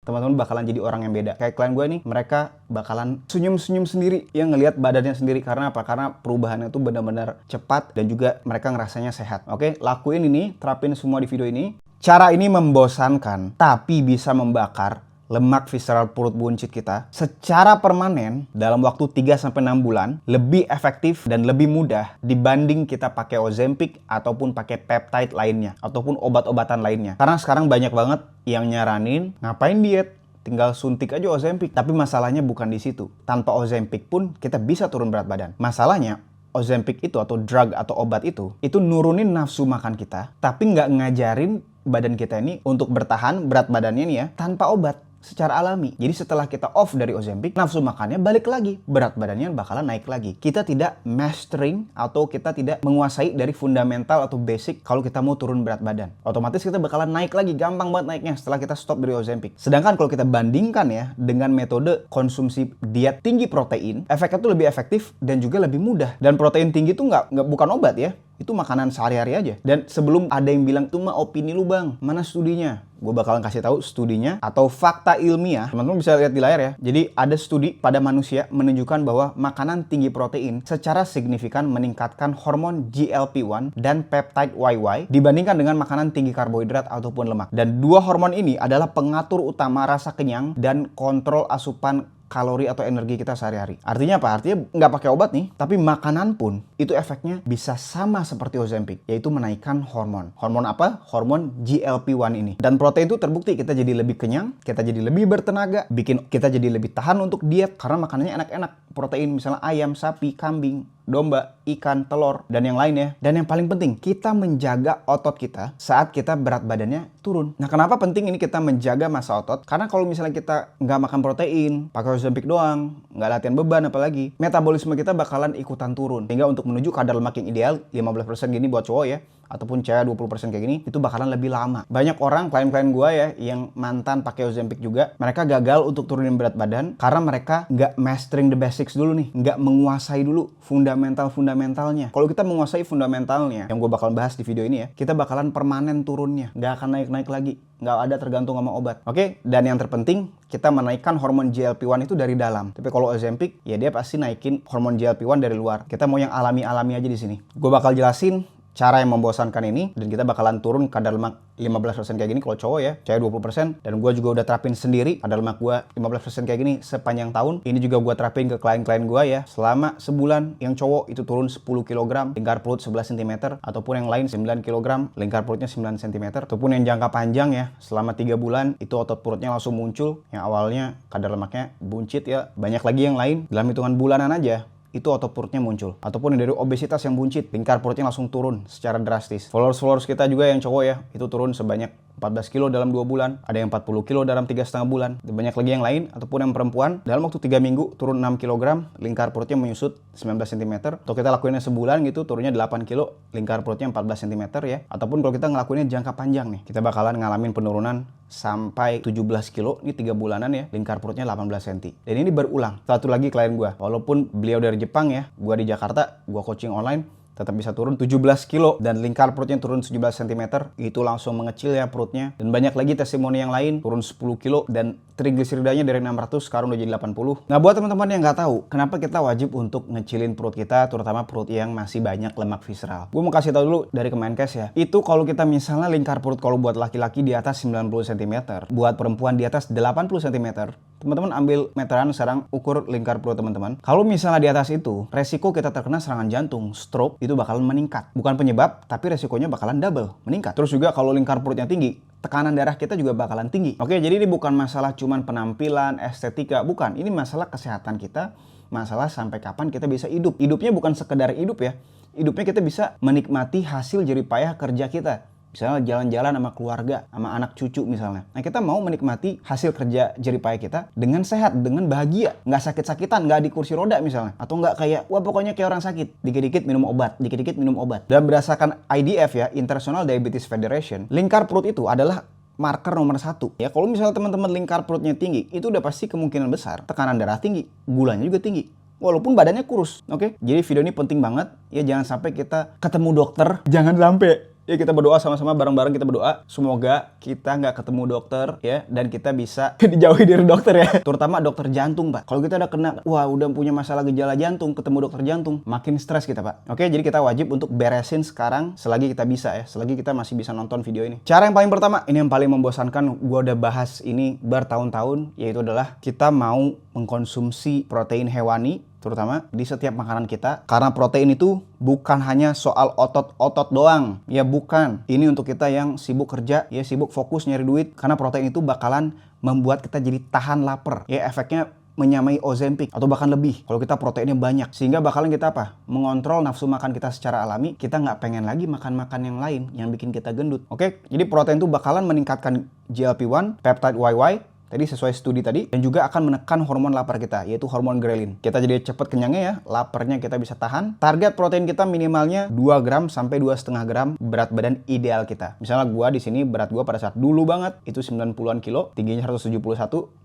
teman-teman bakalan jadi orang yang beda. Kayak klien gue nih, mereka bakalan senyum-senyum sendiri, yang ngelihat badannya sendiri. Karena apa? Karena perubahannya tuh benar-benar cepat dan juga mereka ngerasanya sehat. Oke, lakuin ini, terapin semua di video ini. Cara ini membosankan, tapi bisa membakar lemak visceral perut buncit kita secara permanen dalam waktu 3-6 bulan, lebih efektif dan lebih mudah dibanding kita pakai Ozempic ataupun pakai peptide lainnya ataupun obat-obatan lainnya. Karena sekarang banyak banget yang nyaranin ngapain diet, tinggal suntik aja Ozempic. Tapi masalahnya bukan di situ. Tanpa Ozempic pun kita bisa turun berat badan. Masalahnya Ozempic itu atau drug atau obat itu nurunin nafsu makan kita, tapi nggak ngajarin badan kita ini untuk bertahan berat badannya nih ya tanpa obat secara alami. Jadi setelah kita off dari Ozempic, nafsu makannya balik lagi, berat badannya bakalan naik lagi. Kita tidak mastering atau kita tidak menguasai dari fundamental atau basic kalau kita mau turun berat badan. Otomatis kita bakalan naik lagi, gampang banget naiknya setelah kita stop dari Ozempic. Sedangkan kalau kita bandingkan ya dengan metode konsumsi diet tinggi protein, efeknya tuh lebih efektif dan juga lebih mudah. Dan protein tinggi tuh bukan obat ya. Itu makanan sehari-hari aja. Dan sebelum ada yang bilang, itu mah opini lu bang, mana studinya? Gue bakalan kasih tahu studinya atau fakta ilmiah. Teman-teman bisa lihat di layar ya. Jadi ada studi pada manusia menunjukkan bahwa makanan tinggi protein secara signifikan meningkatkan hormon GLP-1 dan peptide YY dibandingkan dengan makanan tinggi karbohidrat ataupun lemak. Dan dua hormon ini adalah pengatur utama rasa kenyang dan kontrol asupan kalori atau energi kita sehari-hari. Artinya apa? Artinya nggak pakai obat nih, tapi makanan pun itu efeknya bisa sama seperti Ozempic, yaitu menaikkan hormon. Hormon apa? Hormon GLP-1 ini. Dan protein itu terbukti kita jadi lebih kenyang, kita jadi lebih bertenaga, bikin kita jadi lebih tahan untuk diet karena makanannya enak-enak. Protein misalnya ayam, sapi, kambing, domba, ikan, telur, dan yang lainnya. Dan yang paling penting, kita menjaga otot kita saat kita berat badannya turun. Nah, kenapa penting ini kita menjaga massa otot? Karena kalau misalnya kita nggak makan protein, pakai Ozempic doang, nggak latihan beban apalagi, metabolisme kita bakalan ikutan turun. Sehingga untuk menuju kadar lemak yang ideal, 15% gini buat cowok ya, ataupun cewek 20% kayak gini, itu bakalan lebih lama. Banyak orang, klien-klien gue ya, yang mantan pakai Ozempic juga, mereka gagal untuk turunin berat badan karena mereka nggak mastering the basics dulu nih, nggak menguasai dulu fundamentalnya. Kalau kita menguasai fundamentalnya, yang gue bakalan bahas di video ini ya, kita bakalan permanen turunnya, nggak akan naik-naik lagi, nggak ada tergantung sama obat. Oke? Dan yang terpenting, kita menaikkan hormon GLP-1 itu dari dalam. Tapi kalau Ozempic, ya dia pasti naikin hormon GLP-1 dari luar. Kita mau yang alami-alami aja di sini. Gue bakal jelasin cara yang membosankan ini, dan kita bakalan turun kadar lemak 15% kayak gini kalau cowok ya, cewek 20%. Dan gue juga udah terapin sendiri kadar lemak gue 15% kayak gini sepanjang tahun. Ini juga gue terapin ke klien-klien gue ya, selama sebulan. Yang cowok itu turun 10 kg, lingkar perut 11 cm, ataupun yang lain 9 kg, lingkar perutnya 9 cm. Ataupun yang jangka panjang ya, selama 3 bulan itu otot perutnya langsung muncul. Yang awalnya kadar lemaknya buncit ya, banyak lagi yang lain. Dalam hitungan bulanan aja itu otot perutnya muncul. Ataupun dari obesitas yang buncit, lingkar perutnya langsung turun secara drastis. Followers kita juga yang cowok ya, itu turun sebanyak 14 kilo dalam 2 bulan, ada yang 40 kilo dalam 3,5 bulan, dan banyak lagi yang lain. Ataupun yang perempuan, dalam waktu 3 minggu turun 6 kg, lingkar perutnya menyusut 19 cm. Atau kita lakuinnya sebulan gitu, turunnya 8 kilo, lingkar perutnya 14 cm ya. Ataupun kalau kita ngelakuinnya jangka panjang nih, kita bakalan ngalamin penurunan sampai 17 kilo, ini 3 bulanan ya, lingkar perutnya 18 cm. Dan ini berulang. Satu lagi klien gue, walaupun beliau dari Jepang ya, gue di Jakarta, gue coaching online, tetap bisa turun 17 kilo dan lingkar perutnya turun 17 cm. Itu langsung mengecil ya perutnya. Dan banyak lagi testimoni yang lain turun 10 kilo dan trigliseridanya dari 600 sekarang udah jadi 80. Nah, buat teman-teman yang nggak tahu, kenapa kita wajib untuk ngecilin perut kita, terutama perut yang masih banyak lemak visceral. Gue mau kasih tahu dulu dari Kemenkes ya. Itu kalau kita misalnya lingkar perut kalau buat laki-laki di atas 90 cm, buat perempuan di atas 80 cm, teman-teman ambil meteran sekarang ukur lingkar perut teman-teman. Kalau misalnya di atas itu, resiko kita terkena serangan jantung, stroke, itu bakalan meningkat. Bukan penyebab, tapi resikonya bakalan double, meningkat. Terus juga kalau lingkar perutnya tinggi, tekanan darah kita juga bakalan tinggi. Oke, jadi ini bukan masalah cuman penampilan, estetika, bukan. Ini masalah kesehatan kita, masalah sampai kapan kita bisa hidup. Hidupnya bukan sekedar hidup ya. Hidupnya kita bisa menikmati hasil jerih payah kerja kita. Misalnya jalan-jalan sama keluarga, sama anak cucu misalnya. Nah, kita mau menikmati hasil kerja jerih payah kita dengan sehat, dengan bahagia. Nggak sakit-sakitan, nggak di kursi roda misalnya. Atau nggak kayak, wah pokoknya kayak orang sakit. Dikit-dikit minum obat, dikit-dikit minum obat. Dan berdasarkan IDF ya, International Diabetes Federation, lingkar perut itu adalah marker nomor 1. Ya, kalau misalnya teman-teman lingkar perutnya tinggi, itu udah pasti kemungkinan besar tekanan darah tinggi, gulanya juga tinggi. Walaupun badannya kurus, oke? Jadi video ini penting banget, ya jangan sampai kita ketemu dokter, jangan sampai Ya kita berdoa sama-sama bareng-bareng, kita berdoa semoga kita nggak ketemu dokter ya, dan kita bisa dijauhi dari dokter ya. Terutama dokter jantung, Pak. Kalau kita udah kena, wah udah punya masalah gejala jantung, ketemu dokter jantung, makin stres kita, Pak. Oke, jadi kita wajib untuk beresin sekarang selagi kita bisa ya, selagi kita masih bisa nonton video ini. Cara yang paling pertama, ini yang paling membosankan, gua udah bahas ini bertahun-tahun, yaitu adalah kita mau mengkonsumsi protein hewani terutama di setiap makanan kita, karena protein itu bukan hanya soal otot-otot doang ya, bukan. Ini untuk kita yang sibuk kerja ya, sibuk fokus nyari duit, karena protein itu bakalan membuat kita jadi tahan lapar ya, efeknya menyamai Ozempic atau bahkan lebih kalau kita proteinnya banyak, sehingga bakalan kita apa, mengontrol nafsu makan kita secara alami. Kita nggak pengen lagi makan-makan yang lain yang bikin kita gendut. Oke, jadi protein itu bakalan meningkatkan GLP-1, peptide YY tadi sesuai studi tadi, dan juga akan menekan hormon lapar kita, yaitu hormon ghrelin. Kita jadi cepet kenyangnya ya, laparnya kita bisa tahan. Target protein kita minimalnya 2 gram sampai 2,5 gram berat badan ideal kita. Misalnya gua di sini berat gua pada saat dulu banget itu 90-an kilo, tingginya 171,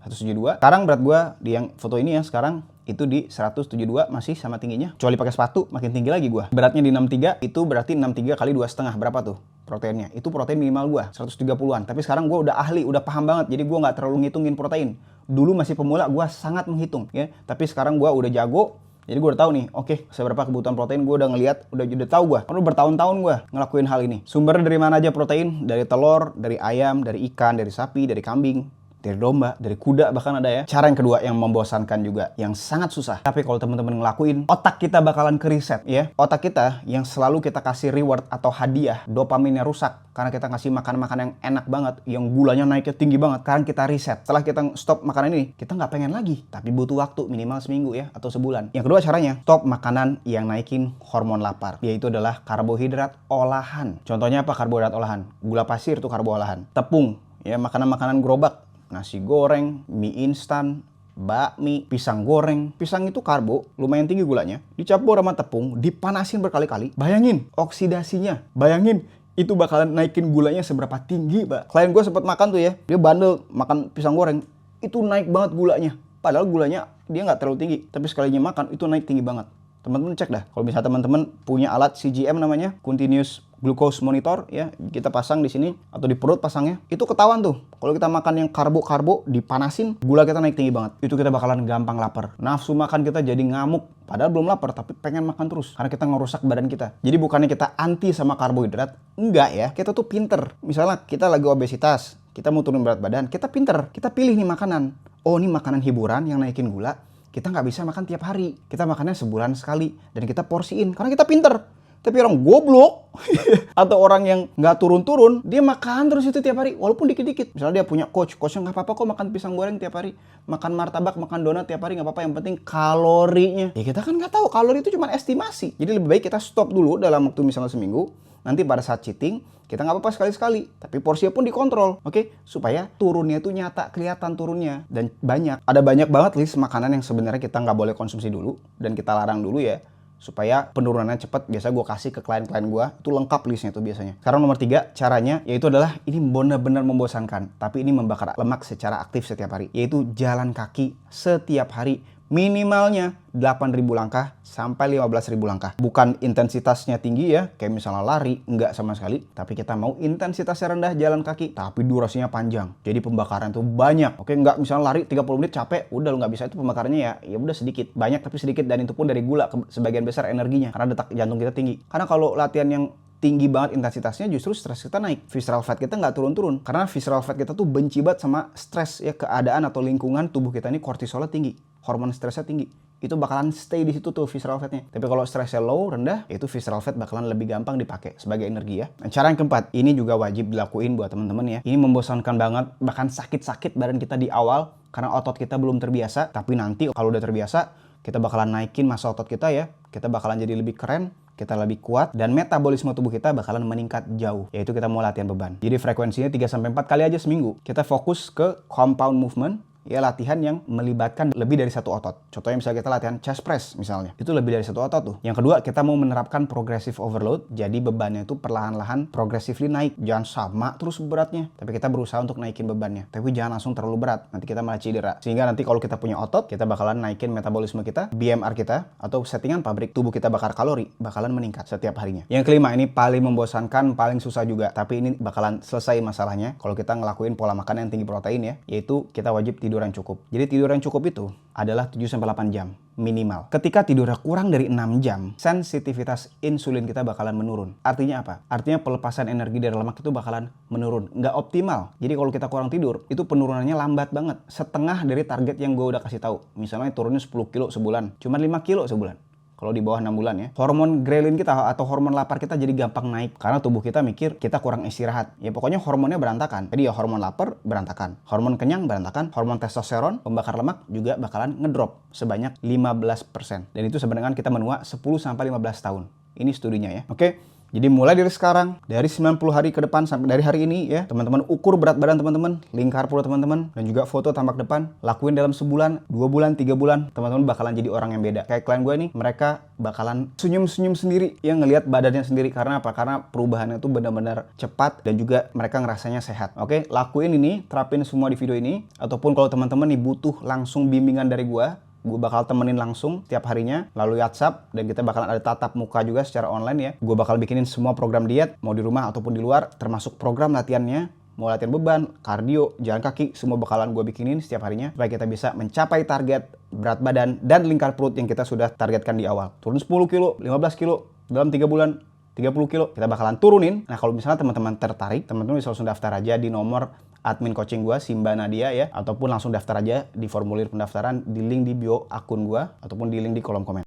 172. Sekarang berat gua di yang foto ini ya, sekarang itu di 172 masih sama tingginya. Kecuali pakai sepatu makin tinggi lagi gua. Beratnya di 63, itu berarti 63 kali 2,5 berapa tuh proteinnya? Itu protein minimal gua 130-an. Tapi sekarang gua udah ahli, udah paham banget. Jadi gua nggak terlalu ngitungin protein. Dulu masih pemula gua sangat menghitung ya. Tapi sekarang gua udah jago. Jadi gue udah tahu nih, oke, seberapa kebutuhan protein, gue udah ngeliat, udah tahu gue. Karena bertahun-tahun gue ngelakuin hal ini. Sumber dari mana aja protein? Dari telur, dari ayam, dari ikan, dari sapi, dari kambing, dari domba, dari kuda bahkan ada ya. Cara yang kedua yang membosankan juga, yang sangat susah. Tapi kalau teman-teman ngelakuin, otak kita bakalan ke-reset ya. Otak kita yang selalu kita kasih reward atau hadiah, dopaminnya rusak. Karena kita ngasih makan-makan yang enak banget, yang gulanya naiknya tinggi banget. Sekarang kita reset. Setelah kita stop makanan ini, kita nggak pengen lagi. Tapi butuh waktu minimal seminggu ya, atau sebulan. Yang kedua caranya, stop makanan yang naikin hormon lapar. Yaitu adalah karbohidrat olahan. Contohnya apa karbohidrat olahan? Gula pasir itu karbo olahan. Tepung, ya makanan-makanan gerobak. Nasi goreng, mie instan, bakmi, pisang goreng. Pisang itu karbo, lumayan tinggi gulanya. Dicampur sama tepung, dipanasin berkali-kali. Bayangin oksidasinya. Bayangin itu bakalan naikin gulanya seberapa tinggi, Pak. Klien gue sempat makan tuh ya. Dia bandel makan pisang goreng. Itu naik banget gulanya. Padahal gulanya dia nggak terlalu tinggi. Tapi sekalinya makan itu naik tinggi banget. Teman-teman cek dah. Kalau misalnya teman-teman punya alat CGM namanya, Continuous Glucose Monitor ya, kita pasang di sini atau di perut pasangnya, itu ketahuan tuh. Kalau kita makan yang karbo dipanasin, gula kita naik tinggi banget. Itu kita bakalan gampang lapar. Nafsu makan kita jadi ngamuk. Padahal belum lapar tapi pengen makan terus karena kita ngerusak badan kita. Jadi bukannya kita anti sama karbohidrat, enggak ya. Kita tuh pinter. Misalnya kita lagi obesitas, kita mau turun berat badan, kita pinter. Kita pilih nih makanan. Oh, ini makanan hiburan yang naikin gula. Kita nggak bisa makan tiap hari. Kita makannya sebulan sekali. Dan kita porsiin. Karena kita pinter. Tapi orang goblok atau orang yang nggak turun-turun, dia makan terus itu tiap hari. Walaupun dikit-dikit. Misalnya dia punya coachnya nggak apa-apa kok makan pisang goreng tiap hari. Makan martabak, makan donat tiap hari nggak apa-apa. Yang penting kalorinya. Ya kita kan nggak tahu. Kalori itu cuma estimasi. Jadi lebih baik kita stop dulu dalam waktu misalnya seminggu. Nanti pada saat cheating, kita nggak apa-apa sekali-sekali. Tapi porsinya pun dikontrol. Oke? Supaya turunnya itu nyata, kelihatan turunnya. Dan banyak. Ada banyak banget list makanan yang sebenarnya kita nggak boleh konsumsi dulu. Dan kita larang dulu ya. Supaya penurunannya cepat. Biasa gue kasih ke klien-klien gue. Itu lengkap listnya tuh biasanya. Sekarang nomor 3, caranya yaitu adalah ini benar-benar membosankan. Tapi ini membakar lemak secara aktif setiap hari. Yaitu jalan kaki setiap hari. Minimalnya 8.000 langkah sampai 15.000 langkah. Bukan intensitasnya tinggi ya, kayak misalnya lari, enggak sama sekali. Tapi kita mau intensitasnya rendah jalan kaki, tapi durasinya panjang. Jadi pembakaran tuh banyak. Oke, enggak misalnya lari 30 menit capek, udah lu nggak bisa, itu pembakarannya ya udah sedikit. Banyak tapi sedikit, dan itu pun dari gula sebagian besar energinya karena detak jantung kita tinggi. Karena kalau latihan yang tinggi banget intensitasnya, justru stres kita naik. Visceral fat kita nggak turun-turun. Karena visceral fat kita tuh benci banget sama stres ya, keadaan atau lingkungan tubuh kita ini kortisolnya tinggi. Hormon stresnya tinggi. Itu bakalan stay di situ tuh visceral fatnya. Tapi kalau stresnya low, rendah, itu visceral fat bakalan lebih gampang dipakai sebagai energi ya. Dan cara yang keempat, ini juga wajib dilakuin buat teman-teman ya. Ini membosankan banget, bahkan sakit-sakit badan kita di awal karena otot kita belum terbiasa. Tapi nanti kalau udah terbiasa, kita bakalan naikin massa otot kita ya. Kita bakalan jadi lebih keren, kita lebih kuat, dan metabolisme tubuh kita bakalan meningkat jauh. Yaitu kita mau latihan beban. Jadi frekuensinya 3-4 kali aja seminggu. Kita fokus ke compound movement, ya latihan yang melibatkan lebih dari satu otot. Contohnya misalnya kita latihan chest press misalnya, itu lebih dari satu otot tuh. Yang kedua, kita mau menerapkan progressive overload, jadi bebannya itu perlahan-lahan progressively naik. Jangan sama terus beratnya, tapi kita berusaha untuk naikin bebannya. Tapi jangan langsung terlalu berat, nanti kita malah cedera. Sehingga nanti kalau kita punya otot, kita bakalan naikin metabolisme kita, BMR kita, atau settingan pabrik tubuh kita bakar kalori, bakalan meningkat setiap harinya. Yang kelima, ini paling membosankan, paling susah juga, tapi ini bakalan selesai masalahnya kalau kita ngelakuin pola makan yang tinggi protein ya, yaitu kita wajib tidur yang cukup. Jadi tidur yang cukup itu adalah 7-8 jam minimal. Ketika tidurnya kurang dari 6 jam, sensitivitas insulin kita bakalan menurun. Artinya apa? Artinya pelepasan energi dari lemak itu bakalan menurun. Nggak optimal. Jadi kalau kita kurang tidur, itu penurunannya lambat banget. Setengah dari target yang gue udah kasih tahu. Misalnya turunnya 10 kilo sebulan, cuma 5 kilo sebulan. Kalau di bawah 6 bulan ya. Hormon ghrelin kita atau hormon lapar kita jadi gampang naik. Karena tubuh kita mikir kita kurang istirahat. Ya pokoknya hormonnya berantakan. Jadi ya hormon lapar berantakan. Hormon kenyang berantakan. Hormon testosteron, pembakar lemak juga bakalan ngedrop sebanyak 15%. Dan itu sebenarnya kita menua 10-15 tahun. Ini studinya ya. Oke. Jadi mulai dari sekarang, dari 90 hari ke depan sampai dari hari ini ya, teman-teman ukur berat badan teman-teman, lingkar perut teman-teman, dan juga foto tampak depan, lakuin dalam sebulan, 2 bulan, 3 bulan, teman-teman bakalan jadi orang yang beda. Kayak klien gue nih, mereka bakalan senyum-senyum sendiri, ya ngelihat badannya sendiri. Karena apa? Karena perubahannya itu benar-benar cepat dan juga mereka ngerasanya sehat. Oke, lakuin ini, terapin semua di video ini, ataupun kalau teman-teman nih butuh langsung bimbingan dari gue bakal temenin langsung tiap harinya lalu WhatsApp, dan kita bakalan ada tatap muka juga secara online ya. Gue bakal bikinin semua program diet, mau di rumah ataupun di luar, termasuk program latihannya, mau latihan beban, kardio, jalan kaki, semua bakalan gue bikinin setiap harinya supaya kita bisa mencapai target berat badan dan lingkar perut yang kita sudah targetkan di awal. Turun 10 kilo, 15 kilo dalam 3 bulan, 30 kilo kita bakalan turunin. Nah kalau misalnya teman-teman tertarik, teman-teman bisa langsung daftar aja di nomor admin coaching gue, Simba Nadia ya, ataupun langsung daftar aja di formulir pendaftaran di link di bio akun gue, ataupun di link di kolom komen.